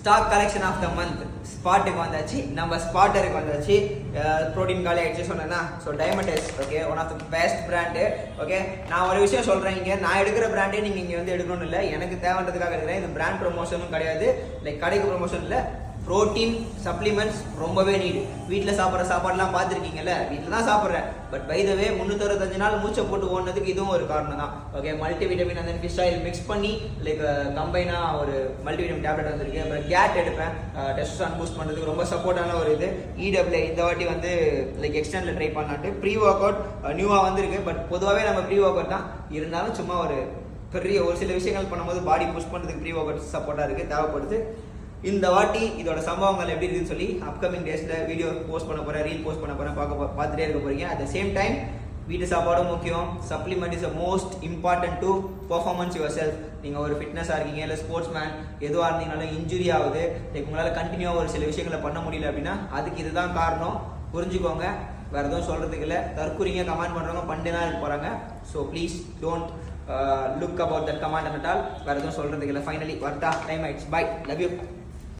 Stock collection of the month ஸ்பாட்டுக்கு வந்தாச்சு. நம்ம ஸ்பாட்டருக்கு வந்தாச்சு. ப்ரோட்டீன் காலி ஆயிடுச்சு சொன்னேன்னா. So Dymatize okay, one of the best brand. Okay, நான் ஒரு விஷயம் சொல்கிறேன், இங்கே நான் எடுக்கிற பிராண்டே நீங்கள் இங்கே வந்து எடுக்கணும்னு இல்லை, எனக்கு தேவைன்றதுக்காக எடுக்கிறேன். இந்த பிராண்ட் ப்ரொமோஷனும் கிடையாது, லைக் கடைக்கு ப்ரொமோஷன் இல்லை. ப்ரோட்டீன் சப்ளிமெண்ட்ஸ் ரொம்பவே நீடு. வீட்டில் சாப்பிட்ற சாப்பாடுலாம் பார்த்துருக்கீங்கல்ல, வீட்டில் தான் சாப்பிட்றேன். பட் பை த வே 365 நாள் மூச்சை போட்டு ஓடுனதுக்கு இதுவும் ஒரு காரணம் தான். ஓகே, மல்டிவிட்டமின் அந்த ஃபிஷ் ஆயில் மிக்ஸ் பண்ணி லைக் கம்பைனாக ஒரு மல்டிவிட்டமின் டேப்லெட் வந்திருக்கு. அப்புறம் கேட் எடுப்பேன், டெஸ்டோஸ்டெரான் பூஸ்ட் பண்ணுறதுக்கு ரொம்ப சப்போர்ட்டான ஒரு இது. இடபிள்யூ இந்த வாட்டி வந்து லைக் எக்ஸ்டெண்டில் ட்ரை பண்ணலான்ட்டு ப்ரீ ஒர்க் அவுட் நியூவாக வந்திருக்கு. பட் பொதுவாகவே நம்ம ப்ரீ ஒர்க் அவுட் தான் இருந்தாலும் சும்மா ஒரு பெரிய ஒரு சில விஷயங்கள் பண்ணும்போது பாடி புஷ் பண்ணுறதுக்கு ப்ரீ ஒர்க் அவுட் சப்போர்ட்டாக இருக்குது, தேவைப்படுது. இந்த வாட்டி இதோட சம்பவங்கள் எப்படி இருக்குன்னு சொல்லி அப்கமிங் டேஸில் வீடியோ போஸ்ட் பண்ண போகிறேன், ரீல் போஸ்ட் பண்ண போகிறேன், பார்த்துட்டே இருக்க போகிறீங்க. அட் த சேம் டைம் வீட்டு சாப்பாடும் முக்கியம். Supplement is the most important to performance your self. நீங்கள் ஒரு ஃபிட்னஸாக இருக்கீங்க, இல்லை ஸ்போர்ட்ஸ் மேன் எதுவாக இருந்தீங்கனாலும் இன்ஜுரி ஆகுது, லைக் உங்களால் கண்டினியூவாக ஒரு சில விஷயங்களை பண்ண முடியல அப்படின்னா அதுக்கு இதுதான் காரணம். புரிஞ்சுக்கோங்க, வேறு எதுவும் சொல்கிறதுக்கு இல்லை. தற்கூரிங்க கமெண்ட் பண்ணுறவங்க பண்ணிட்டு தான் இருக்க போகிறாங்க. So please don't look about that comment and all. வேறு எதுவும் சொல்கிறதுக்கு இல்லை. ஃபைனலி வரட்டா, டைம் ஆயிடுச்சு. Bye, love you.